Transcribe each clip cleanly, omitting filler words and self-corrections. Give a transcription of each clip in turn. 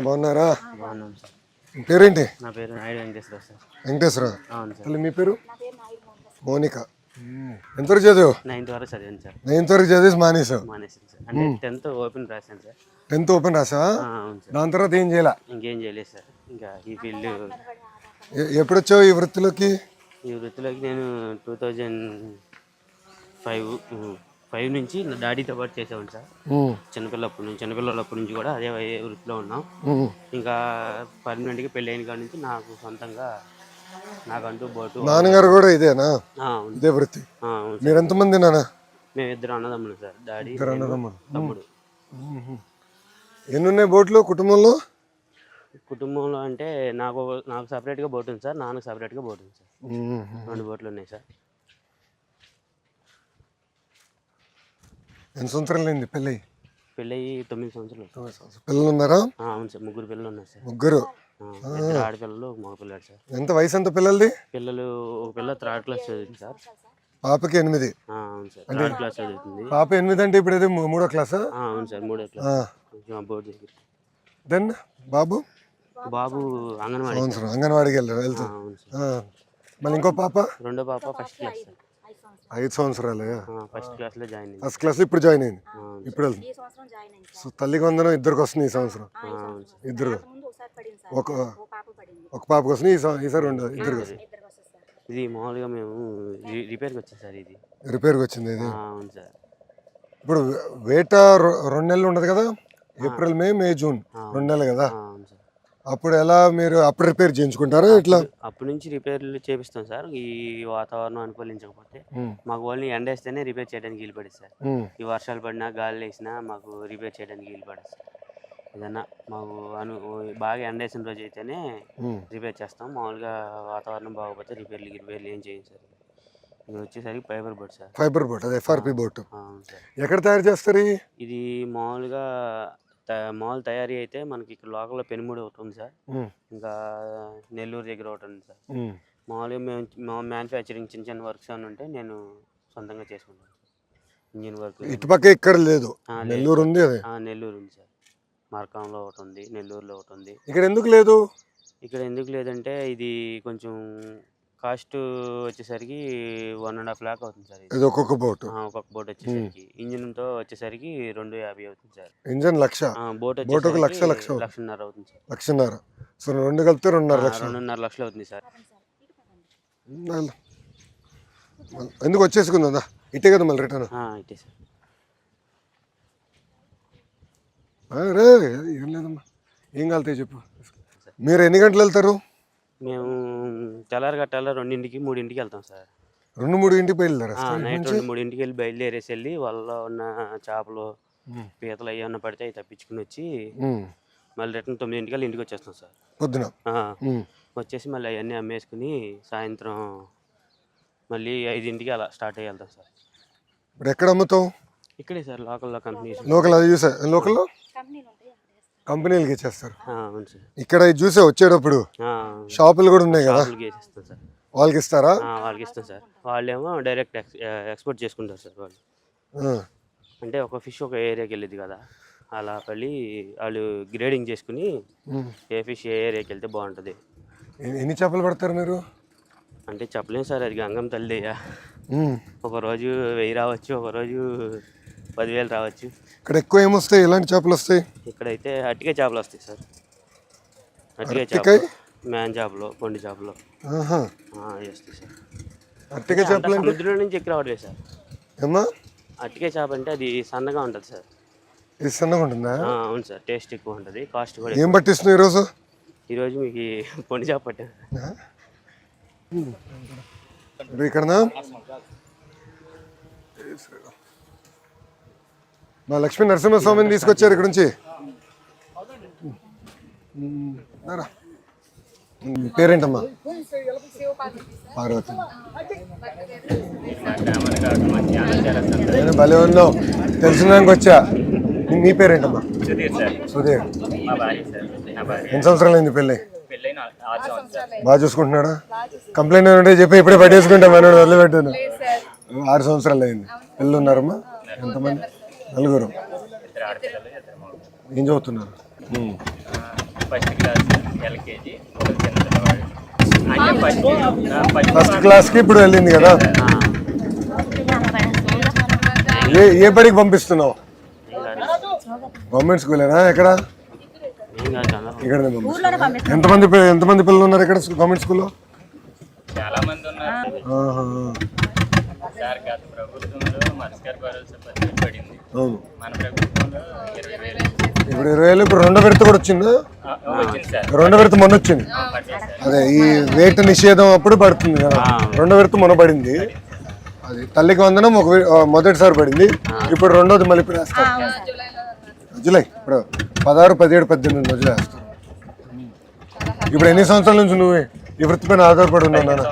బాగున్నారా? బాగున్నాం సార్. పేరేంటి? నా పేరు నాయుడు వెంకటేశ్వర సార్. వెంకటేశ్వర. అవును సార్. మీ పేరు? మోనిక. ఎంతవరకు చదివావు? 9th వరకు చదివాను సార్. 9th వరకు చదివేసి మానేసావు? మానేసాను సార్. అంటే 10th ఓపెన్ రాశాను సార్. 10th open రాసావా? అవును సార్. దాని తర్వాత ఏం చేయాల? ఇంకేం చేయలేదు సార్. ఇంకా ఈ ఫీల్డ్ ఎప్పుడు వచ్చావు ఈ వృత్తిలోకి? ఈ వృత్తిలోకి నేను 2005 నుంచి నా డాడీతో పాటు చేసేవాడిని సార్. చిన్నపిల్లలప్పటి నుంచి కూడా అదే వృత్తిలో ఉన్నాం. ఇంకా పర్మనెంట్గా పెళ్ళి అయిన కాడి నుంచి నాకు సొంతంగా నాకంటూ బోటు. నాన్నగారు కూడా ఇదేనా? ఇదే వృత్తి. మీరు ఎంతమంది నాన్న? మేము 2 అన్నదమ్ములు సార్. డాడీ తమ్ముడు. ఎన్ని ఉన్నాయి బోట్లు కుటుంబంలో? కుటుంబంలో అంటే నాకు సపరేట్గా బోట్ ఉంది సార్, నాన్నకు సపరేట్గా బోట్ ఉంది సార్. 2 బోట్లు ఉన్నాయి సార్. ఎన్ని సంవత్సరాలు అయింది పెళ్ళి? పెళ్ళి 9 సంవత్సరాలు. పిల్లలు ఉన్నారా? అవును సార్. 3 పిల్లలు ఉన్నారు సార్. 3 ఆడపిల్లలు, మగ పిల్లలు సార్. ఎంత వయసు? ఎంత పిల్లలది? పిల్లలు ఒక పిల్ల 3rd క్లాస్ చదువుతుంది సార్. పాపకి 8. అవును సార్. 3rd క్లాస్ చదువుతుంది. పాప 8 అంటే ఇప్పుడు 3వ క్లాసా? అవును సార్. 3వ క్లాస్. బోర్డు దగ్గర. దెన్ బాబు అంగన్వాడీ. అంగన్వాడికి వెళ్తారు. మళ్ళీ ఇంకో పాప? 2వ పాప 1st క్లాస్ సార్. 5 సంవత్సరాలు. 1st క్లాస్లో జాయిన్ అయింది. 1st క్లాస్ ఇప్పుడు జాయిన్ అయింది. ఇప్పుడు వెళ్తుంది. సో తల్లికి వందనం ఇద్దరికి వస్తుంది ఈ సంవత్సరం. ఇద్దరు. ఒక పాపకి వస్తుంది ఈసారి 2 ఇద్దరికి వస్తుంది. ఇది మామూలుగా మేము రిపేర్కి వచ్చాం సార్. ఇది రిపేర్కి వచ్చింది ఇది. అవును సార్. ఇప్పుడు వేట 2 నెలలు ఉండదు కదా? ఏప్రిల్ మే జూన్ 2 నెలలు కదా? అప్పుడు ఎలా మీరు అప్పుడు రిపేర్ చేయించుకుంటారా? ఇట్లా అప్పటి నుంచి రిపేర్లు చేపిస్తాం సార్. ఈ వాతావరణం అనుకూలించకపోతే మాకు ఓన్లీ ఎండ వేస్తేనే రిపేర్ చేయడానికి వీలు పడుతుంది సార్. ఈ వర్షాలు పడినా గాలి వేసినా మాకు రిపేర్ చేయడానికి వీలు పడుతుంది సార్. ఏదన్నా మాకు బాగా ఎండ వేసిన రోజు అయితేనే రిపేర్ చేస్తాం. మామూలుగా వాతావరణం బాగోకపోతే రిపేర్లు ఏం చేయం సార్. ఇది వచ్చేసరికి fibre boat sir. Fibre boat, అదే ఎఫ్ఆర్పి బోట్. అవును సార్. ఎక్కడ తయారు చేస్తారు ఇది? మామూలుగా మామూలు తయారీ అయితే మనకి ఇక్కడ లోకల్లో పెనుమూడి ఒకటి ఉంది సార్. ఇంకా నెల్లూరు దగ్గర ఒకటి ఉంది సార్. మామూలుగా మేము మ్యానుఫ్యాక్చరింగ్ చిన్న వర్క్స్ అని ఉంటే నేను సొంతంగా చేసుకుంటాను. ఇంజిన్ వర్క్ ఇటుపక్క ఇక్కడ లేదు. నెల్లూరు ఉంది. నెల్లూరు ఉంది సార్. మార్కాంలో ఒకటి ఉంది, నెల్లూరులో ఒకటి ఉంది. ఇక్కడ ఎందుకు లేదు? ఇక్కడ ఎందుకు లేదంటే ఇది కొంచెం కాస్ట్ వచ్చేసరికి 1.5 lakh అవుతుంది సార్. ఇది ఒక్కొక్క బోట్ వచ్చేసరికి ఇంజిన్తో వచ్చేసరికి 250 అవుతుంది సార్. ఇంజిన్ 1,00,000. బోట్ 1,00,000 అవుతుంది సార్. 1,00,000. సో 2 కలిపితే 2.5 లక్షలు. 2.5 లక్షలు అవుతుంది సార్. ఎందుకు వచ్చేసుకుందా? ఇటే కదా మళ్ళీ రిటర్న్? ఇటే సార్. రే ఏం లేదమ్మా, ఏం కలుతాయి చెప్పు. మీరు ఎన్ని గంటలు వెళ్తారు? మేము తెల్లారి గట్టాల 2ంటికి 3ంటికి వెళ్తాం సార్. 2-3 బయలుదేరా? నైట్ 2-3ంటికి వెళ్ళి బయలుదేరేసి వాళ్ళలో ఉన్న చేపలు పీతలు అవి ఏమన్నా పడితే అవి తప్పించుకుని వచ్చి మళ్ళీ రిటర్న్ 9ంటికల్లా ఇంటికి వచ్చేస్తాం సార్. పొద్దున వచ్చేసి మళ్ళీ అవన్నీ అమ్మేసుకుని సాయంత్రం మళ్ళీ 5ంటికి అలా స్టార్ట్ అయ్యి వెళ్తాం సార్. ఇప్పుడు ఎక్కడ అమ్ముతాం? ఇక్కడే సార్, లోకల్లో కంపెనీస్. లోకల్ అది చూసా, లోకల్లో కంపెనీలకి ఇచ్చేస్తారు. అవును సార్. ఇక్కడ చూసే వచ్చేటప్పుడు షాపులు కూడా ఉన్నాయి కదా, వాళ్ళకి ఇస్తారా? వాళ్ళకి ఇస్తాం సార్. వాళ్ళేమో డైరెక్ట్ ఎక్స్పోర్ట్ చేసుకుంటారు సార్. వాళ్ళు అంటే ఒక ఫిష్ ఒక ఏరియాకి వెళ్ళేది కదా, అలా వెళ్ళి వాళ్ళు గ్రేడింగ్ చేసుకుని ఏ ఫిష్ ఏ ఏరియాకి వెళ్తే బాగుంటుంది. ఎన్ని చేపలు పడతారు మీరు? అంటే చెప్పలేము సార్, అది గంగం తల్లిదయ్యా. ఒకరోజు 1000 రావచ్చు, ఒకరోజు 10,000 రావచ్చు. ఇక్కడ ఎక్కువ ఏమొస్తాయి? ఎలాంటి చేపలు వస్తాయి? ఇక్కడైతే అట్టికే చేపలు వస్తాయి సార్. అట్టికే చేపలు, మ్యాన్ చేపలు, కొండి చేపలు వస్తాయి సార్. అట్టికే చేపలు సముద్రం నుంచి ఎక్కి రావట్లేదు సార్. ఏమా అట్టికే చేప అంటే అది సన్నగా ఉంటుంది సార్. ఇది సన్నగా ఉంటుందా? అవును సార్. టేస్ట్ ఎక్కువ ఉంటుంది, కాస్ట్ కూడా. ఏం పట్టిస్తున్నావు ఈరోజు? ఈరోజు మీకు పొండి చేప పట్టాను. ఇక్కడనా మా లక్ష్మీ నరసింహస్వామిని తీసుకొచ్చారు ఇక్కడ నుంచి. పేరేంటమ్మా? పార్వతి. నేను భలే ఉన్నావు, తెలిసినానికి వచ్చా. మీ పేరేంటమ్మా? సుధీర్. ఎన్ని సంవత్సరాలు అయింది పెళ్ళి? బాగా చూసుకుంటున్నాడా? కంప్లైంట్ ఉంటే చెప్పి ఇప్పుడే పట్టేసుకుంటా, మనం వదిలిపెట్టాను. 6 సంవత్సరాలు అయింది. పిల్లలు ఉన్నారమ్మా? ఎంతమంది? 4. ఏం చదువుతున్నారు? ఫస్ట్ క్లాస్ ఎల్కేజీ ఒక చిన్న పిల్లవాడు అంటే ఫస్ట్ క్లాస్కి ఇప్పుడు వెళ్ళింది కదా. ఏ బడికి పంపిస్తున్నావు? గవర్నమెంట్ స్కూలేనా? ఎక్కడ? ఇక్కడ. ఎంతమంది పిల్లలు ఉన్నారు ఇక్కడ గవర్నమెంట్ స్కూల్లో? చాలా మంది ఉన్నారు సార్. గత ప్రభుత్వంలో మత్స్యకార భరోసా పథకం పడింది. మన ప్రభుత్వంలో 20,000. ఇప్పుడు 20,000. ఇప్పుడు రెండో విడత కూడా వచ్చిందా? వచ్చింది సార్. రెండో విడత మొన్న వచ్చింది. అదే ఈ వేట నిషేధం అప్పుడు పడుతుంది కదా. రెండో విడత మొన్న పడింది. అది తల్లికి వందనం మొదటిసారి పడింది. ఇప్పుడు రెండోది మళ్ళీ ఇప్పుడు వేస్తారు. జూలై ఇప్పుడు 16, 17, 18 రోజులు వేస్తారు. ఇప్పుడు ఎన్ని సంవత్సరాల నుంచి నువ్వు ఈ వృత్తి పైన ఆధారపడి ఉన్నావు నాన్న?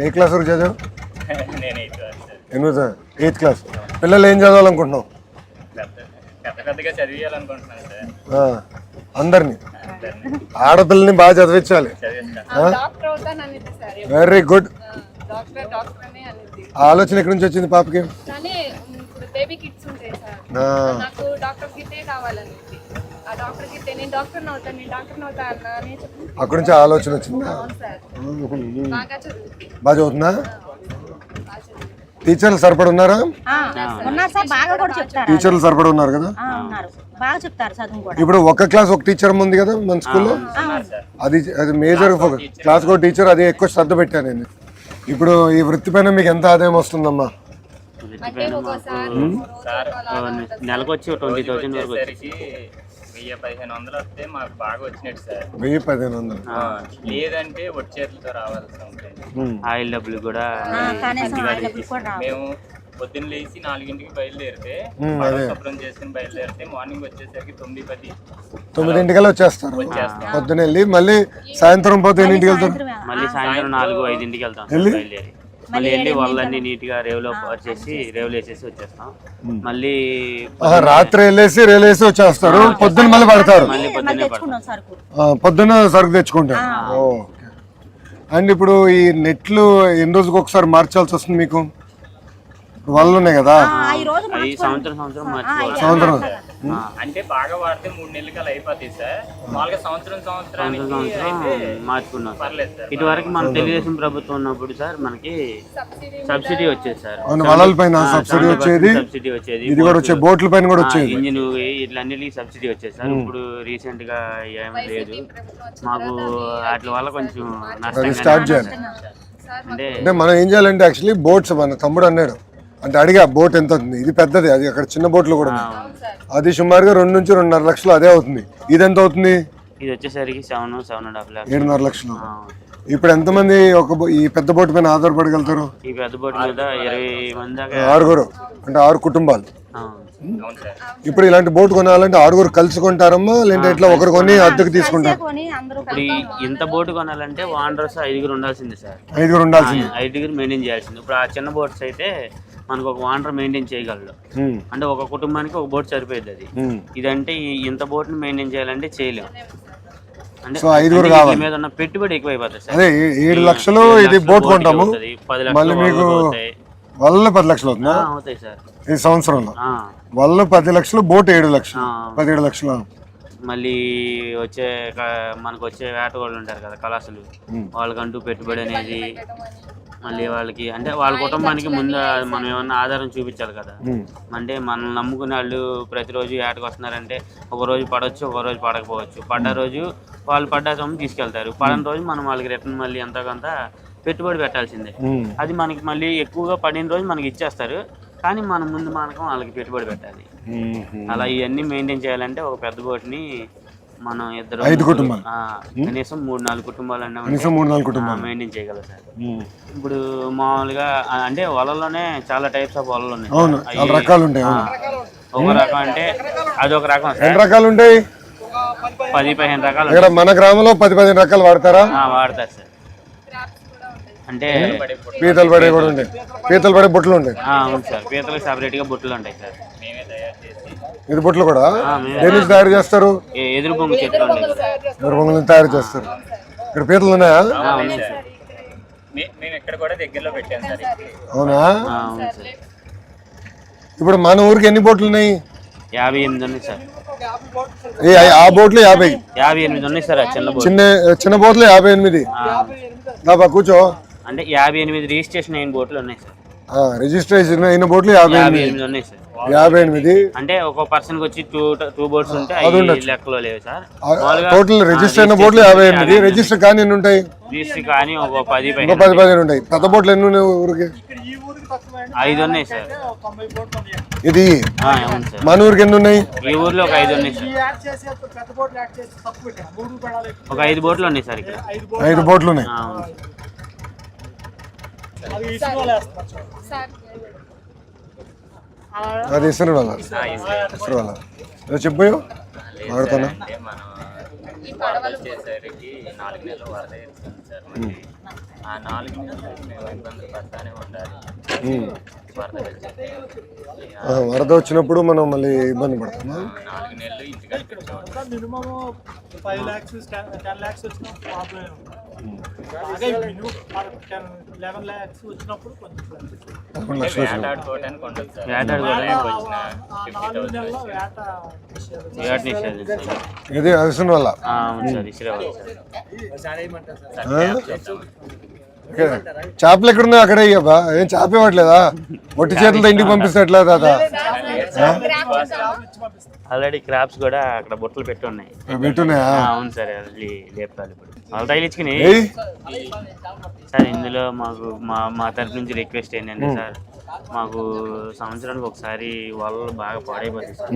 ఏ క్లాస్ వరకు చదివావు? 8th class. పిల్లలు ఏం చదవాలనుకుంటున్నావు? పెద్దగా చదివించాలనుకుంటున్నాను సార్. అందరినీ ఆడపిల్లని బాగా చదివించాలి. Very good. ఆలోచన ఎక్కడి నుంచి వచ్చింది పాపకి? అక్కడి నుంచి ఆలోచన వచ్చిందా? బాగా చదువుతుందా? టీచర్లు సరిపడి ఉన్నారా? టీచర్లు సరిపడి ఉన్నారు కదా. ఇప్పుడు ఒక క్లాస్ ఒక టీచర్ ఉంది కదా మన స్కూల్లో. అది మేజర్ క్లాస్ ఒక టీచర్, అది ఎక్కువ శ్రద్ధ పెట్టాను నేను. ఇప్పుడు ఈ వృత్తి పైన మీకు ఎంత ఆదాయం వస్తుందమ్మా? నెలకు వచ్చి 20,000 వరకు వచ్చి 1,000-1,500 వస్తే మాకు బాగా వచ్చినట్టు సార్. 1,000-1,500 లేదంటే వచ్చేట్లతో రావాల్సి ఉంటుంది. ఆయిల్ డబ్బులు కూడా మేము పొద్దున్న లేచి 4ంటికి బయలుదేరితే శుభ్రం చేసుకుని బయలుదేరితే మార్నింగ్ వచ్చేసరికి 9 వచ్చేస్తారు. పొద్దున వెళ్ళి మళ్ళీ సాయంత్రం పోతే ఎన్నింటికి వెళ్తారు? మళ్ళీ సాయంత్రం 4-5 వెళ్తాం బయలుదేరి. మళ్ళీ వెళ్ళి వాళ్ళని నీట్ గా రేవులో వచ్చేసి రేవులు వేసేసి వచ్చేస్తాం. మళ్ళీ రాత్రి రేలేసి వచ్చేస్తారు. పొద్దున్న మళ్ళీ పడతారు. పొద్దున్న సరుకు తెచ్చుకుంటారు. అండ్ ఇప్పుడు ఈ నెట్లు ఎన్ని రోజులకు ఒకసారి మార్చాల్సి వస్తుంది మీకు? వలలు ఉన్నాయి కదా, సంవత్సరం అంటే బాగా వాడితే 3 నెలలకి అలా అయిపోతాయి సార్. మామూలుగా సంవత్సరానికి మార్చుకున్నాం. ఇటువరకు మన తెలుగుదేశం ప్రభుత్వం ఉన్నప్పుడు సార్ మనకి సబ్సిడీ వచ్చేది సార్. వలల పైన సబ్సిడీ వచ్చేది, ఇది కూడా వచ్చే బోట్ల పైన కూడా వచ్చేది. ఇంజిన్ ఇట్లన్నిటికి సబ్సిడీ వచ్చేది సార్. ఇప్పుడు రీసెంట్ గా ఏమీ లేదు మాకు. వాటి వల్ల కొంచెం నష్టం స్టార్ట్ చేయాలి. అంటే మనం ఏం చేయాలంటే యాక్చువల్లీ బోట్స్ మన తమ్ముడు అన్నాడు అంటే అడిగా బోట్ ఎంత అవుతుంది, ఇది పెద్దది, అది అక్కడ చిన్న బోట్లు కూడా అది సుమారుగా 2 నుంచి 2.5 లక్షలు అదే అవుతుంది. ఇది ఎంత అవుతుంది? ఇది వచ్చేసరికి 7.5 లక్షలు, 7.5 లక్షలు. ఇప్పుడు ఎంతమంది ఈ పెద్ద బోట్ పైన ఆధారపడగలుగుతారు? ఈ పెద్ద బోట్ మీద 20 మంది, 6 అంటే 6 కుటుంబాలు. ఇప్పుడు ఇలాంటి బోట్ కొనాలంటే 6 కలిసి కొంటారమ్మా లేదంటే ఇట్లా ఒకరు కొని అద్దెకు తీసుకుంటారు? ఇప్పుడు ఇంత బోట్ కొనాలంటే ఓనర్స్ 5 ఉండాల్సిందే సార్. 5 ఉండాల్సిందే, 5 మెయింటైన్ చేయాల్సింది. ఇప్పుడు ఆ చిన్న బోట్స్ అయితే మనకు ఒక ఓనర్ మెయింటైన్ చేయగలడు. అంటే ఒక కుటుంబానికి ఒక బోట్ సరిపోయింది. అది ఇదంటే ఇంత బోట్ ని మెయింటైన్ చేయాలంటే చేయలేము. అంటే 5 కావాలి. మీద ఉన్న పెట్టుబడి ఎక్కువ అయిపోతుంది సార్. అదే 7 లక్షలు ఇది బోట్ కొంటాము, 10 మళ్ళీ మీకు వల్ల 10 లక్షలు అవుతాయి సార్ ఈ సంవత్సరంలో. వల్ల 10 లక్షలు, బోట్ 7 లక్షలు, 17 లక్షలు. మళ్ళీ మనకు వచ్చే వేటగాళ్ళు ఉంటారు కదా కళాశాలు, వాళ్ళకంటూ పెట్టుబడి అనేది మళ్ళీ వాళ్ళకి అంటే వాళ్ళ కుటుంబానికి ముందు మనం ఏమన్నా ఆధారం చూపించాలి కదా. అంటే మనం నమ్ముకునే వాళ్ళు ప్రతిరోజు ఏటకు వస్తున్నారంటే ఒక రోజు పడవచ్చు, ఒక రోజు పడకపోవచ్చు. పడ్డ రోజు వాళ్ళు పడ్డ సొమ్ము తీసుకెళ్తారు, పడని రోజు మనం వాళ్ళకి రిటర్న్ మళ్ళీ ఎంతో కొంత పెట్టుబడి పెట్టాల్సిందే. అది మనకి మళ్ళీ ఎక్కువగా పడిన రోజు మనకి ఇచ్చేస్తారు, కానీ మనం ముందు మనకు వాళ్ళకి పెట్టుబడి పెట్టాలి. అలా ఇవన్నీ మెయింటైన్ చేయాలంటే ఒక పెద్ద బోట్ని మనం 5 కుటుంబాలు కనీసం 3-4 కుటుంబాలు మెయింటైన్ చేయగలం సార్. ఇప్పుడు మామూలుగా అంటే వలలోనే చాలా టైప్స్ ఆఫ్ వలలు ఉన్నాయి. ఒక రకం అంటే అది ఒక రకం. ఎన్ని రకాలు ఉంటాయి? 10-15 రకాలు. మన గ్రామంలో 10-15 రకాలు వాడతారా? వాడతారు సార్. అంటే పీతలు పడే కూడా ఉంటాయి, పీతలు పడే బొట్లు ఉంటాయి. అవును సార్, పీతలకు సపరేట్ గా బొట్లు ఉంటాయి సార్. ఇది బొట్లు కూడా దేని నుంచి తయారు చేస్తారు? ఎదురు బొంగు చెట్లు ఎదురు బొంగులను తయారు చేస్తారు. ఇక్కడ పీతలు ఉన్నాయా? అవునా? అవును సార్. ఇప్పుడు మన ఊరికి ఎన్ని బోట్లు ఉన్నాయి? 58 ఉన్నాయి సార్. ఆ బోట్లు 50. 58 ఉన్నాయి సార్ చిన్న బోట్. చిన్న బోట్లు 58. కూర్చో. అంటే 58 రిజిస్ట్రేషన్ అయిన బోట్లు ఉన్నాయి సార్. రిజిస్ట్రేషన్ అయిన బోట్లు 58 ఉన్నాయి సార్. 58. అంటే ఒక పర్సన్ కి వచ్చి టూ బోట్స్ ఉంటే లెక్కలో లేవు సార్. టోటల్ రిజిస్టర్ అయిన బోట్లు 58. రిజిస్టర్ కానీ ఎన్ని ఉంటాయి? రిజిస్టర్ కానీ ఒక 10 ఉంటాయి. కొత్త బోట్లు ఎన్ని ఉన్నాయి ఊరికి? 5 ఉన్నాయి సార్. ఇది అవును సార్. మన ఊరికి ఎన్ని ఉన్నాయి? ఈ ఊర్లో ఒక 5 ఉన్నాయి సార్. ఒక 5 బోట్లు ఉన్నాయి సార్ ఇక్కడ. 5 బోట్లు ఉన్నాయి. అది ఇస్తారు వాళ్ళ చెప్పు వాడుతున్నా. చేసరికి 4 నెలలు వరద ఇస్తుంది సార్. ఆ 4 నెలలు మేము ఇబ్బందులు పడతానే ఉండాలి. వరద వచ్చినప్పుడు మనం మళ్ళీ ఇబ్బంది పడతాం. 4 నెలలు ఇంటికి మినిమం 5 lakhs 10 lakhs వచ్చిన ప్రాబ్లం. 11 lakhs వచ్చినప్పుడు కొంచెం వేటాడుకోవడానికి ఉండదు సార్. ఇది అవసరం వల్ల చేపలు ఎక్కడున్నాయి అక్కడే అయ్యబ్బా. ఏం చేప ఇవ్వట్లేదా? ఒట్టి చేతులతో ఇంటికి పంపిస్తే ఎట్లా తాత? ఆల్రెడీ క్రాప్స్ కూడా అక్కడ బొట్టలు పెట్టున్నాయి. అవును సార్. లేపాలి ఇప్పుడు వాళ్ళు తగిలించుకుని సార్. ఇందులో మాకు మా తరఫు నుంచి రిక్వెస్ట్ ఏంటంటే సార్, మాకు సంవత్సరానికి ఒకసారి వాళ్ళు బాగా పాడైపోతుంది సార్.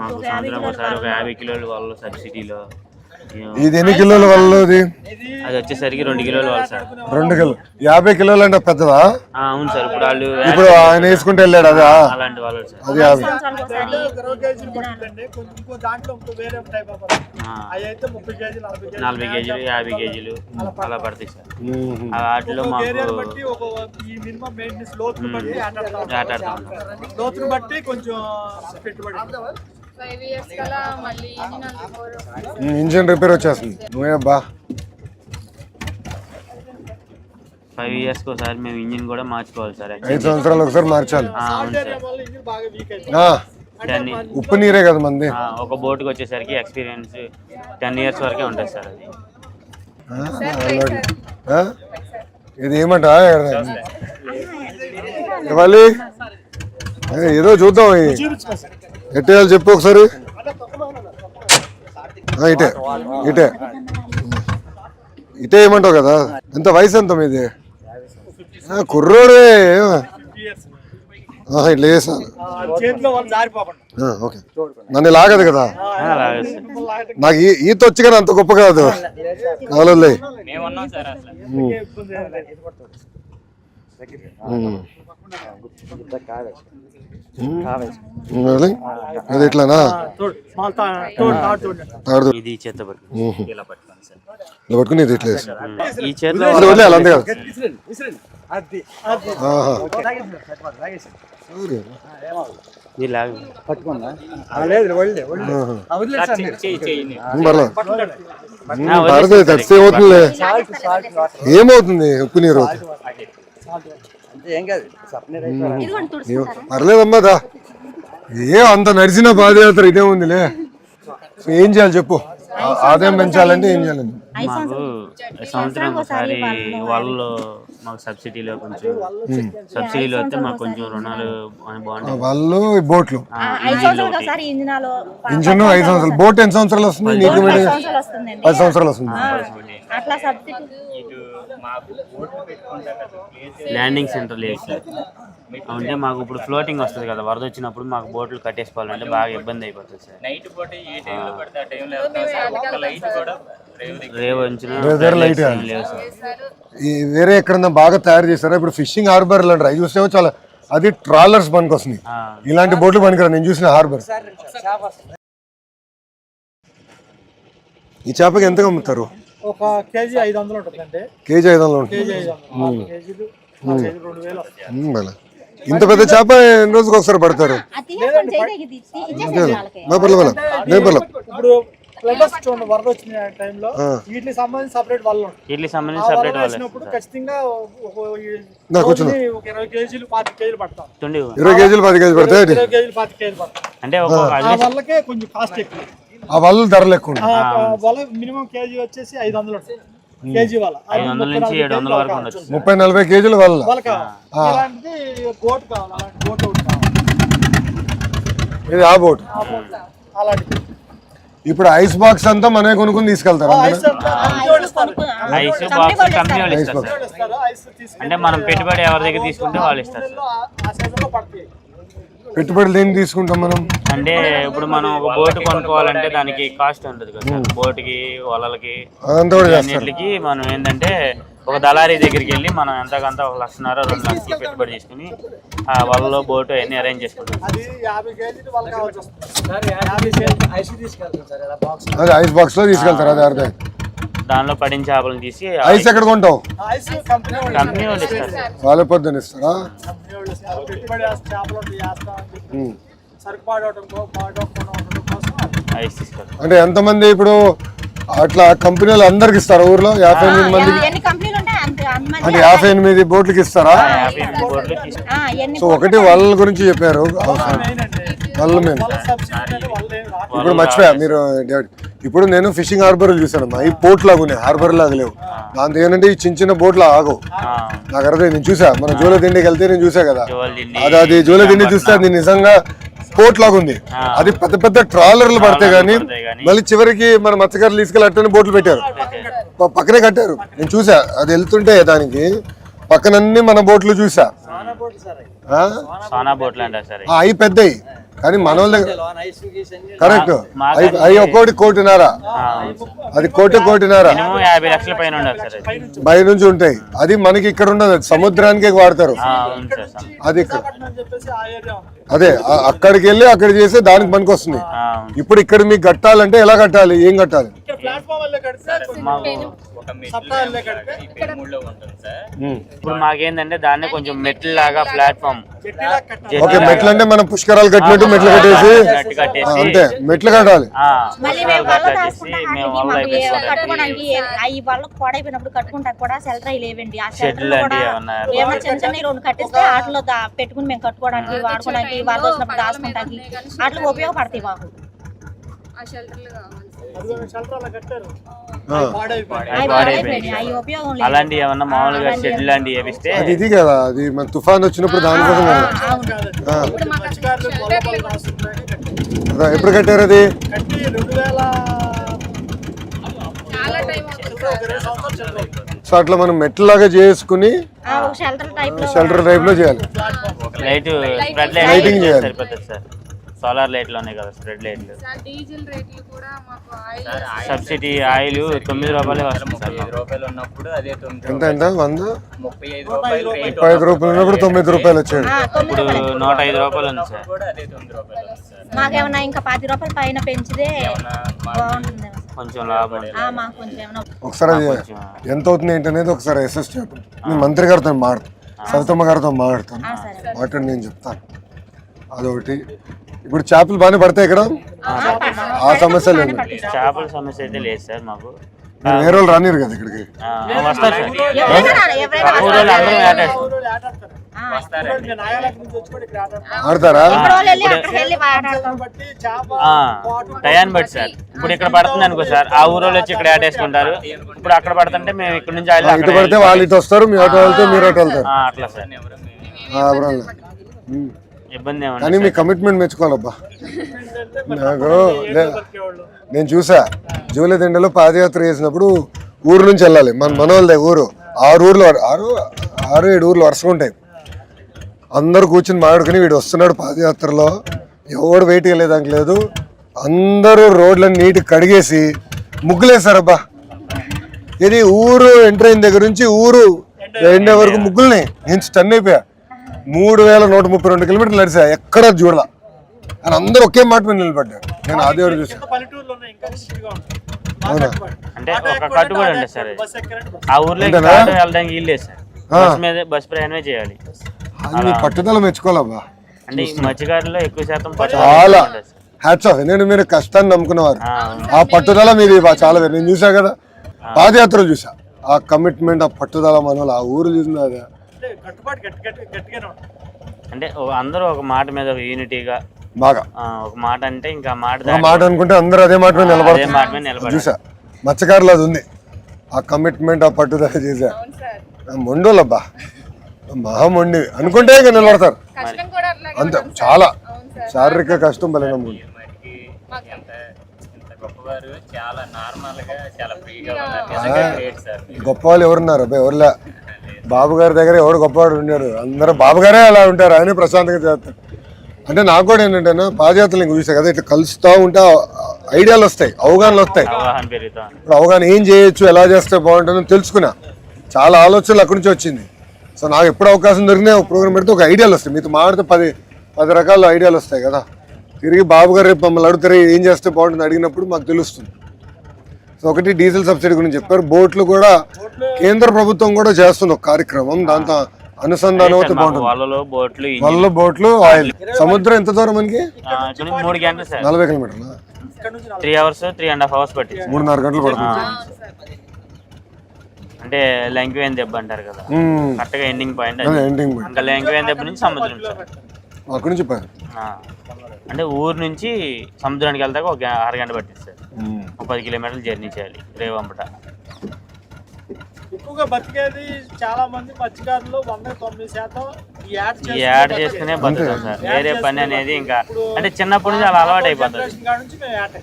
మాకు సంవత్సరానికి ఒకసారి ఒక 50 కిలోలు వాళ్ళు సబ్సిడీలో. ఇది ఎన్ని కిలోల వాళ్ళు? అది వచ్చేసరికి 2 కిలోలు వాళ్ళు సార్. 2 కిలోలు 50 కిలోలు అంటే పెద్దదా? అవును సార్. ఇప్పుడు వాళ్ళు ఆయన వేసుకుంటే వెళ్ళాడు అదా? అలాంటి వాళ్ళు సార్. అది 50. దాంట్లో వేరే టైప్ ఆఫ్ అయితే 30 కేజీలు 40 కేజీలు 50 కేజీలు అలా పడతాయి సార్. వాటిలో మాకు మినిమం మెయింటెనెన్స్ లోతును బట్టి లోతును బట్టి కొంచెం పెట్టుబడి. 5 years కలా మళ్ళీ ఇంజిన్ రిపేర్ వచ్చేస్తుంది. నువ్వేబ్బా 5 years ఒకసారి మేము ఇంజిన్ కూడా మార్చుకోవాలి సార్. 5 సంవత్సరాలు ఒకసారి మార్చాలి. ఉప్పు నీరే కదా మంది. ఒక బోటుకి వచ్చేసరికి ఎక్స్పీరియన్స్ 10 years వరకే ఉంటుంది సార్. అది ఇది ఏమంటా ఇవ్వాలి? ఏదో చూద్దాం. ఎట్టేయాలి చెప్పు ఒకసారి. ఇటే ఇటే ఇటే ఏమంటావు కదా? ఎంత వయసు ఎంత మీది? కుర్రోడే. ఇట్లా చేసాను. ఓకే. నన్ను లాగదు కదా? నాకు ఈత వచ్చి కానీ అంత గొప్ప కాదు. కావాలి అది ఎట్లానా? ఇది చేత పట్టుకుని ఇది ఇట్లా ఈ చేతిలో వదిలేయాలి అంతే కదా? తడిస్తే అవుతుంది. ఏమవుతుంది? ఉప్పు నీరు పర్లేదమ్మా. అంత నడిచిన పాదయాత్ర ఇదే ఉందిలే. ఏం చేయాలి చెప్పు? ఆదాయం పెంచాలంటే ఏం చేయాలండి? మాకు సంవత్సరం ఒకసారి వాళ్ళు మాకు సబ్సిడీలో కొంచెం సబ్సిడీలో వస్తే మాకు కొంచెం రుణాలు బాగుంటాయి. వాళ్ళు బోట్లు ఇంజిన్ 5 సంవత్సరాలు. బోట్ ఎన్ని సంవత్సరాలు వస్తుంది? నీకు 10 సంవత్సరాలు వస్తుంది. ల్యాండింగ్ సెంటర్ లేదు సార్. అంటే మాకు ఇప్పుడు ఫ్లోటింగ్ వస్తుంది కదా, వరద వచ్చినప్పుడు మాకు బోట్లు కట్టేసుకోవాలంటే బాగా ఇబ్బంది అయిపోతుంది సార్. రేవు వేరే ఎక్కడన్నా బాగా తయారు చేస్తారా? ఇప్పుడు ఫిషింగ్ హార్బర్ అంటారు, అవి చూస్తే చాలా. అది ట్రాలర్స్ పనికి వస్తున్నాయి. ఇలాంటి బోట్లు పనికిరా. నేను చూసిన హార్బర్. ఈ చేపకి ఎంతగా అమ్ముతారు? ఒక కేజీ 500 ఉంటుందండి. కేజీ 500 ఉంటుంది. ఇంత పెద్ద చేప ఎన్ని రోజుకి ఒకసారి పడతారు? ఇప్పుడు ఫ్లడ్స్ చూడండి, వరద వచ్చిన టైంలో వీటికి సంబంధించి సపరేట్ వాళ్ళు వీటికి సంబంధించి సపరేట్ వాళ్ళు వేసినప్పుడు ఖచ్చితంగా ఒక నాకు వచ్చిన 20 కేజీలు 25 కేజీలు పడతాం. 20 కేజీలు 10 కేజీలు పడతాయి 20 కేజీలు 25 కేజీలు పడతాం. అంటే ఒక్కొక్క ఆ వాళ్ళకే కొంచెం కాస్ట్ ఎక్కువ. ఆ వాళ్ళు ధరలు ఎక్కువ ఉంటాయి. వాళ్ళ మినిమం కేజీ వచ్చేసి 500 కేజీ వాళ్ళ 500 నుంచి 700 వరకు ఉండొచ్చు. 30-40 కేజీలు వాళ్ళ వాళ్ళకి ఇలాంటిది గోట్ కావాలి, అలాంటి గోట్ ఒకటి కావాలి. ఇది ఆ బోట్. అలాంటిది ఇప్పుడు ఐస్ బాక్స్ అంతా మనమే కొనుక్కుని తీసుకెళ్తారా? ఐస్ బాక్స్ కంపెనీ వాళ్ళు ఇస్తారు సార్. అంటే మనం పెట్టుబడి ఎవరి దగ్గర తీసుకుంటే వాళ్ళు ఇస్తారు సార్. ఆ సీజన్లో పడతాయి. పెట్టుబడులు దేన్ని తీసుకుంటాం మనం? అంటే ఇప్పుడు మనం ఒక బోట్ కొనుక్కోవాలంటే దానికి కాస్ట్ ఉంటుంది కదా సార్. బోట్కి వలలకి అదంతా కూడా చేస్తారు. అన్నిటికి మనం ఏంటంటే ఒక దళారీ దగ్గరికి వెళ్ళి మనం ఎంతకంత 1,50,000 2 లక్షలు పెట్టుబడి తీసుకుని ఆ వలలో బోటు అన్ని అరేంజ్ చేసుకుంటాం. అది 50 కేజీలు వాళ్ళకి కావాల్సి వస్తుంది. 50 కేజీలు ఐస్ తీసుకెళ్తాం సార్. ఇలా బాక్స్ అదే ఐస్ బాక్స్ లో తీసుకెళ్తారు. అది అర్థం. దానిలో పడిన చేపలను తీసి ఐస్ ఎక్కడ కొంటావు? ఐస్ కంపెనీ కంపెనీ వాళ్ళు ఇస్తారు సార్. వాళ్ళే పొద్దున్న ఇస్తారా? పెట్టుబడి చేపలు చేస్తామని చెప్పి సరుకు పాడవడం కోసం ఐస్ తీసుకెళ్తాం. అంటే ఎంతమంది ఇప్పుడు అట్లా కంపెనీలు అందరికి ఇస్తారా? ఊర్లో 58 మందికి ఎన్ని కంపెనీలు ఉంటాయి అంటే 58 బోట్లకి ఇస్తారా? 50 బోట్లు తీసుకుంటాం. సో ఒకటి వాళ్ళ గురించి చెప్పారు. వాళ్ళ మీద ఇప్పుడు మర్చిపోయా మీరు. ఇప్పుడు నేను ఫిషింగ్ హార్బర్ చూసాను. ఈ పోర్ట్ లాగా ఉన్నాయి, హార్బర్ లాగా లేవు. దాంతో ఏంటంటే ఈ చిన్న చిన్న బోట్లు ఆగవు. నాకు అర్థం, నేను చూసా. మన జోల దిండికి వెళ్తే నేను చూసా కదా. అది జోల దిండి చూస్తే అది నిజంగా పోర్ట్ లాగా ఉంది. అది పెద్ద పెద్ద ట్రాలర్లు పడతాయి కానీ మళ్ళీ చివరికి మన మత్స్యకారులు తీసుకెళ్ళి అట్టని బోట్లు పెట్టారు, పక్కనే కట్టారు. నేను చూసా అది వెళ్తుంటే దానికి పక్కనన్నీ మన బోట్లు చూసా. సోనా బోట్లు అంటారు సార్. అవి పెద్దవి కానీ మన వాళ్ళ దగ్గర కరెక్ట్. అవి ఒక్కోటి 1.5 అది 1.5 మినిమం 50 లక్షల పైన ఉండాలి సార్. బయట నుంచి ఉంటాయి. అది మనకి ఇక్కడ ఉండదు, సముద్రానికి వాడతారు. అది ఇక్కడ అదే అక్కడికి వెళ్ళి అక్కడ చేస్తే దానికి పనికి వస్తుంది. ఇప్పుడు ఇక్కడ మీకు కట్టాలంటే ఎలా కట్టాలి, ఏం కట్టాలి? ఇప్పుడు మాకేందంటే దాన్ని కొంచెం మెట్లు లాగా ప్లాట్ఫామ్. ఓకే, మెట్లు అంటే మనం పుష్కరాలు కట్టినట్టు మెట్లు కట్టేసి అంతే మెట్లు కట్టాలి. కట్టుకోవడానికి అవి వాళ్ళకి పాడైపోయినప్పుడు కట్టుకుంటాక కూడా సెల్టర్ లేవండి. ఆ షెడ్లు ఏమైనా చిన్న చిన్న 2 కట్టిస్తే వాటిలో పెట్టుకుని మేము కట్టుకోవడానికి వాడుకోవడానికి వరద వచ్చినప్పుడు దాచుకుంటానికి వాటికి ఉపయోగపడతాయి మాకు. అలాంటి ఏమన్నా మామూలుగా షెడ్ లాంటివి వేపిస్తే అది ఇది కదా. అది మన తుఫాన్ వచ్చినప్పుడు దానికోసం కదా. ఎప్పుడు కట్టారు అది? సో అట్లా మనం మెట్లాగా చేసుకుని షెల్టర్ టైప్ లో చేయాలి. లైట్ స్ప్రెడ్ లైటింగ్ చేయాలి. సరిపోతుంది సార్. సోలార్ లైట్లు ఉన్నాయి కదా, స్ప్రెడ్ లైట్లు. డీజిల్ రేట్లు కూడా మాకు సబ్సిడీ ఆయిల్ 9 రూపాయలే వస్తుంది సార్. 9 రూపాయలు ఉన్నప్పుడు అదే 9 ఎంత ఎంత 100 35 రూపాయలు 35 రూపాయలు ఉన్నప్పుడు 9 రూపాయలు వచ్చాడు. ఇప్పుడు 105 రూపాయలు ఉంది సార్. కూడా అదే 9 రూపాయలు వస్తుంది. మాకేమన్నా ఇంకా 10 రూపాయలు పైన పెంచితే బాగుంటుంది. కొంచెం లాభం. మాకు కొంచెం ఏమన్నా ఒకసారి అది ఎంత అవుతుంది ఏంటనేది ఒకసారి అసెస్ చెప్పండి. నేను మంత్రి గారితో మాట్లాడతాను, సరితమ్మ గారితో మాట్లాడతాను. మాట్లాడి నేను చెప్తాను. అదొకటి. ఇప్పుడు చేపలు బాగానే పడతాయి ఇక్కడ, ఆ సమస్య లేదు. చేపల సమస్య అయితే లేదు సార్ మాకు. వేరే వాళ్ళు రానిరు కదా ఇక్కడికి. వస్తారు సార్. ఆడతారా? టయాన్ని బట్టి సార్. ఇప్పుడు ఇక్కడ పడుతుంది అనుకో సార్, ఆ ఊరోళ్ళు వచ్చి ఇక్కడ ఆటేసుకుంటారు. ఇప్పుడు అక్కడ పడుతుంటే మేము ఇక్కడ నుంచి ఇటు పడితే వాళ్ళు ఇటు వస్తారు, మీ ఆటో వెళ్తే మీరు ఆటో వెళ్తారు. అట్లా సార్. ఇబ్బంది కానీ మీ కమిట్మెంట్ మెచ్చుకోవాలబ్బా. నాకు నేను చూసా జూలైదండలో పాదయాత్ర చేసినప్పుడు ఊరు నుంచి వెళ్ళాలి. మన మనోళ్ళదే ఊరు. 6 ఊర్లు 6-7 ఊర్లు వరుసగా ఉంటాయి. అందరు కూర్చుని మాట్లాడుకుని వీడు వస్తున్నాడు పాదయాత్రలో, ఎవడు వెయిట్ వెళ్ళేదానికి లేదు. అందరూ రోడ్లను నీట్గా కడిగేసి ముగ్గులేసారబ్బా. ఇది ఊరు ఎంటర్ అయిన దగ్గర నుంచి ఊరు ఎండే వరకు ముగ్గుల్ని నేను స్టన్ అయిపోయా. 3132 కిలోమీటర్లు నడిచా, ఎక్కడ చూడాల. అని అందరూ ఒకే మాట మీద నిలబడ్డారు. నేను అదే చూసాను. అవునా? అంటే ఒక కట్టుబడి ఉంటుంది సార్. ఆ ఊర్లో వెళ్ళడానికి వీల్లేదు సార్. బస్ ప్రయాణమే చేయాలి. అది మీ పట్టుదల మెచ్చుకోవాలబ్బా. అంటే ఈ మత్స్యకారులో ఎక్కువ శాతం చాలా హ్యాట్స్ ఆఫ్. ఎందుకంటే మీరు కష్టాన్ని నమ్ముకున్నవారు, ఆ పట్టుదల మీది చాలా వేరు. నేను చూసా కదా పాదయాత్రలు చూసా, ఆ కమిట్మెంట్, ఆ పట్టుదల, మన ఆ ఊరు చూసిన అంటే కట్టుబాటు గట్టిగానే ఉంటుంది. అంటే అందరూ ఒక మాట మీద యూనిటీగా బాగా ఒక మాట అంటే ఇంకా ఒక మాట అనుకుంటే అందరూ అదే మాట మీద నిలబడతారు. నిలబడి చూసా మత్స్యకారులు అది ఉంది, ఆ కమిట్మెంట్, ఆ పట్టుదల చేసా. మొండోళ్ళబ్బా, మహా మొండి అనుకుంటే ఇంకా నిలబడతారు. కష్టం కూడా అట్లాగే అంతే, ఉంటుంది సార్. చాలా అవును సార్. శారీరక కష్టం బలంగా ఉంది. మనకి ఇంత గొప్పవారు చాలా నార్మల్ గా చాలా ఫ్రీగా ఉన్నారు. నిజంగా గ్రేట్ సార్ మీరు. గొప్ప వాళ్ళు ఎవరున్నారు అబ్బాయి? ఎవరులే. బాబు గారి దగ్గర ఎవడు గొప్పవాడు ఉన్నారు? అందరూ బాబు గారే అలా ఉంటారు, ఆయనే ప్రశాంతంగా చేస్తారు. అంటే నాకు కూడా ఏంటంటే పాదయాత్రలు ఇంక చూసా కదా, ఇట్లా కలుస్తూ ఉంటే ఐడియాలు వస్తాయి, అవగాహనలు వస్తాయి. అవగాహన పెరుగుతాం. ఇప్పుడు అవగాహన ఏం చేయొచ్చు, ఎలా చేస్తే బాగుంటుందో తెలుసుకున్నా. చాలా ఆలోచనలు అక్కడి నుంచి వచ్చింది. సో నాకు ఎప్పుడు అవకాశం దొరికినా ఒక ప్రోగ్రామ్ పెడితే ఒక ఐడియాలు వస్తాయి. మీతో మాట్లాడితే 10 రకాల ఐడియాలు వస్తాయి కదా. తిరిగి బాబు గారు రేపు మమ్మల్ని అడుగుతారు ఏం చేస్తే బాగుంటుంది అడిగినప్పుడు మాకు తెలుస్తుంది. సో ఒకటి డీజిల్ సబ్సిడీ గురించి చెప్పారు. బోట్లు కూడా కేంద్ర ప్రభుత్వం కూడా చేస్తుంది ఒక కార్యక్రమం, దాంతో అనుసంధానం అయితే బాగుంటుంది. వాళ్ళలో బోట్లు వల్ల బోట్లు ఆయిల్. సముద్రం ఎంత దూరం మనకి? 3 గంటలు సార్, 40 కిలోమీటర్లు, 3 hours 3.5 hours పట్టింది. 3.5 గంటలు పడుతుంది. అంటే లంకివేన్ దెబ్బ అంటారు కదా, కరెక్ట్గా ఎండింగ్ పాయింట్. ఎండింగ్ ఇంకా లంకివేన్ దెబ్బ నుంచి సముద్రం సార్. అక్కడి నుంచి అంటే ఊరు నుంచి సముద్రానికి వెళ్తాక ఒక 6 గంటలు పట్టింది సార్. 10 కిలోమీటర్లు జర్నీ చేయాలి రేవంపట. ఎక్కువగా బతికేది చాలా మంది మత్స్యకారులు 109% ఈ యాడ్ చేస్తూనే బతుకుతాం సార్. వేరే పని అనేది ఇంకా అంటే చిన్నప్పటి నుంచి అలా అలవాటు అయిపోతుంది. నుంచి మేము యాడ్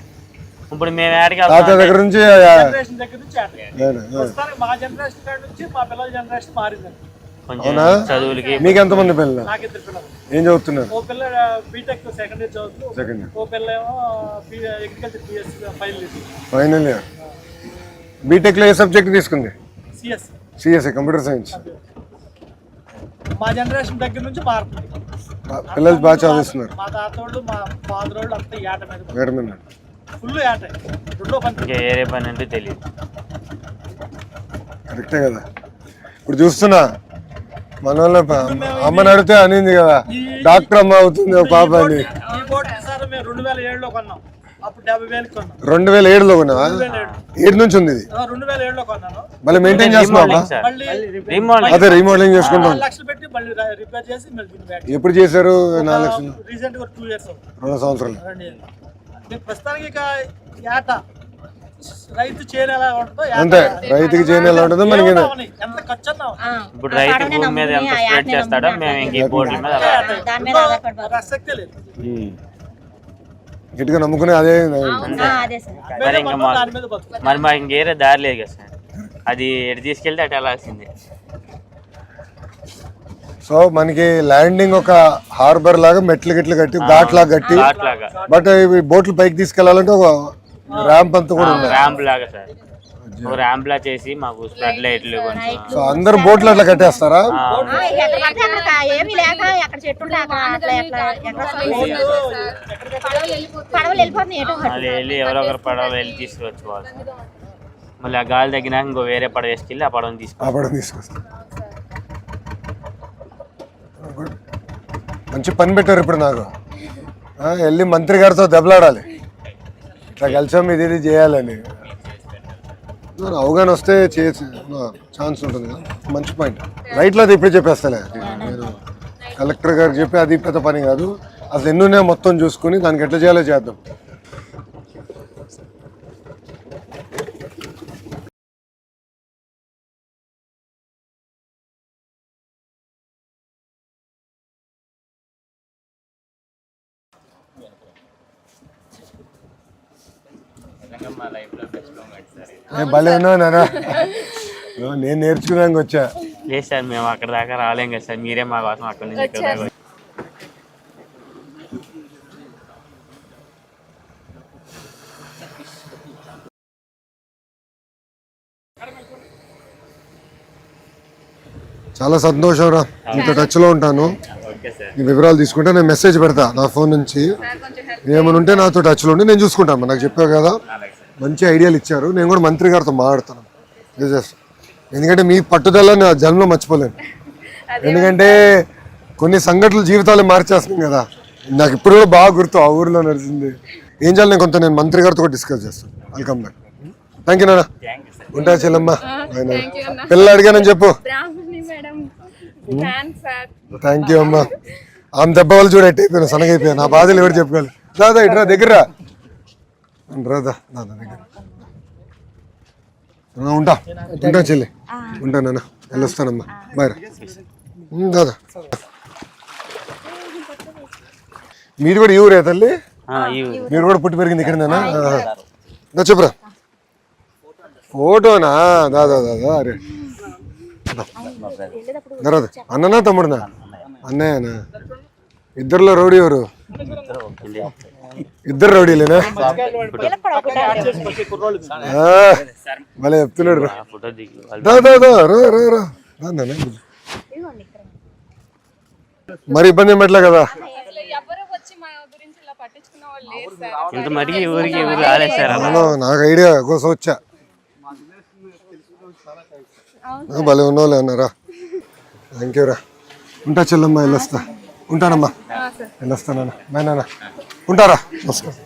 ఇప్పుడు మేము యాడ్కి తాత దగ్గర నుంచి జనరేషన్ దగ్గర నుంచి యాడ్ ప్రస్తుతానికి మా జనరేషన్ కాడ నుంచి మా పిల్లల జనరేషన్ మారిందండి. కొంచెం చదువులకి. మీకు ఎంతమంది పిల్లలు? నాకు 2 పిల్లలు. ఏం చదువుతున్నారు? ఓ పిల్ల బీటెక్ సెకండ్ ఇయర్ చదువుతూ, సెకండ్ ఇయర్. ఓ పిల్ల ఏమో అగ్రికల్చర్ బిఎస్ ఫైనల్ ఇయర్. బీటెక్లో ఏ సబ్జెక్ట్ తీసుకుంది? CS, CSC, computer science. మా జనరేషన్ దగ్గర నుంచి మారుతుంది. పిల్లలు బాగా చదివిస్తున్నారు. మా తాతోళ్ళు మా ఫాదర్ వాళ్ళు అంతా ఏట మీద మేడం మీద ఫుల్ ఏట, రెండో పని. ఇంకా వేరే పని అంటే తెలియదు. కరెక్టే కదా. ఇప్పుడు చూస్తున్నా మన వాళ్ళ అమ్మని అడిగితే అనింది కదా, డాక్టర్ అమ్మ అవుతుంది ఒక పాప అని. ఈ బోట్ సార్ మేము 2007లో కొన్నాం, అప్పుడు 70,000 కొన్నాం. 2007లో కొన్నావా? 7 నుంచి ఉంది ఇది. 2007లో కొన్నాను. మళ్ళీ మెయింటైన్ చేస్తున్నావా? మళ్ళీ అదే రీమోడలింగ్ చేసుకుంటాం. 4 లక్షలు పెట్టి మళ్ళీ రిపేర్ చేసి మళ్ళీ దీన్ని బ్యాక్ ఎప్పుడు చేశారు? 4 లక్షలు. రీసెంట్ గా 2 years అవుతుంది. 2 సంవత్సరాలు. నేను ప్రస్తుతానికి ఇక ఏట రైతు చేయని ఎలా ఉంటుందో అంతే, రైతుకి చేయని ఎలా ఉంటుందో మనకి ఎంత ఖర్చు అన్నా ఇప్పుడు రైతు భూమి మీద ఎంత స్ప్రెడ్ చేస్తాడో మేము ఇంక ఈ బోర్డుల మీద దాని మీద ఆధారపడి ఆసక్తే లేదు. గట్టిగా నమ్ముకునే అదే. అదే సార్. మరి ఇంకా మాకు దాని మీద బతుకు. మరి మాకు ఇంకేరే దారి లేదు కదా సార్. అది ఎటు తీసుకెళ్తే అటు వెళ్ళాల్సిందే. సో మనకి ల్యాండింగ్ ఒక హార్బర్ లాగా మెట్లు గిట్లు కట్టి ఘాట్ లాగా కట్టి, అట్లాగా బట్ ఇవి బోట్లు పైకి తీసుకెళ్లాలంటే ఒక ర్యాంప్ అంతా కూడా ఉంది. ర్యాంప్ లాగా సార్, ఒక ర్యాంప్ లా చేసి మాకు స్ప్రెడ్ లైట్లు కొంచెం. సో అందరు బోట్లు అట్లా కట్టేస్తారా? ఎక్కడ పడితే అక్కడ ఏమీ లేక ఎక్కడ చెట్టు ఉంటే అక్కడ అట్లా ఎక్కడ పడవలు వెళ్ళిపోతుంది. ఏటో మళ్ళీ వెళ్ళి ఎవరో ఒకరు పడవలు వెళ్ళి తీసుకువచ్చుకోవాలి. మళ్ళీ ఆ గాలి తగ్గినాక ఇంకో వేరే పడవ వేసుకెళ్ళి ఆ పడవని తీసుకొస్తా. మంచి పని పెట్టారు ఇప్పుడు నాకు. వెళ్ళి మంత్రి గారితో దెబ్బలాడాలి, ఇట్లా కలిసాం ఇది చేయాలని. అవగాహన వస్తే చేసి ఛాన్స్ ఉంటుంది కదా. మంచి పాయింట్. రైట్లో అది ఇప్పుడే చెప్పేస్తాలే, నేను కలెక్టర్ గారికి చెప్పి అది పెద్ద పని కాదు. అసలు ఎన్నునే మొత్తం చూసుకుని దానికి ఎట్లా చేయాలో చేద్దాం. మా లైఫ్ లో బెస్ట్ మూమెంట్ సార్ ఇది. నేను భలే ఉన్నావు నాన్న, నేను నేర్చుకున్నాక వచ్చా. లేదు సార్, మేము అక్కడ దాకా రాలేం కదా సార్, మీరే మా కోసం అక్కడ నుంచి ఇక్కడ దాకా. చాలా సంతోషం రా, మీతో టచ్లో ఉంటాను. Okay sir. ఈ వివరాలు తీసుకుంటే నేను మెసేజ్ పెడతా నా ఫోన్ నుంచి. ఏమైనా ఉంటే నాతో టచ్లో ఉండి నేను చూసుకుంటాను. నాకు చెప్పావు కదా, మంచి ఐడియాలు ఇచ్చారు. నేను కూడా మంత్రి గారితో మాట్లాడతాను. ఎందుకంటే మీ పట్టుదల నా జన్మలో మర్చిపోలేను. ఎందుకంటే కొన్ని సంఘటనలు జీవితాలు మార్చేస్తున్నాం కదా. నాకు ఇప్పుడు కూడా బాగా గుర్తు ఆ ఊర్లో నడిచింది. ఏం చేయాలి నేను మంత్రి గారితో కూడా డిస్కస్ చేస్తాను. Welcome back. థ్యాంక్ యూ నాన్న. ఉంటా చెల్లమ్మ. పిల్ల అడిగానని చెప్పు. థ్యాంక్ యూ అమ్మా. ఆమె దెబ్బ వాళ్ళు చూడ అయిపోయినా సనగైపోయాను. నా బాధలు ఎవరు చెప్పుకోవాలి. దాదా ఇట్రా దగ్గర రాదా దాదా దగ్గర ఉంటా చెల్లి. ఉంటా నాన్న. వెళ్ళొస్తానమ్మా. బాయ్ రా దాదా. మీరు కూడా ఈ ఊరే తల్లి? మీరు కూడా పుట్టి పెరిగింది ఇక్కడనేనా? చెప్పురా. ఫోటోనా? దాదా అరే తర్వాత అన్ననా తమ్ముడునా? అన్నయ్యనా? ఇద్దరులో రౌడీ ఎవరు? ఇద్దరు రౌడీలేనా? భలే చెప్తున్నాడు రా. మరి ఇబ్బంది ఏమట్లే కదా? నాకు ఐడియా కోసం వచ్చా. భలే ఉన్నోళ్ళే అన్నారా. థ్యాంక్ యూ రా. ఉంటా చెల్లమ్మ. వెళ్ళొస్తా. ఉంటానమ్మా. వెళ్ళొస్తానన్నా. బాయ్ నాన్న. ఉంటారా? నమస్కారం.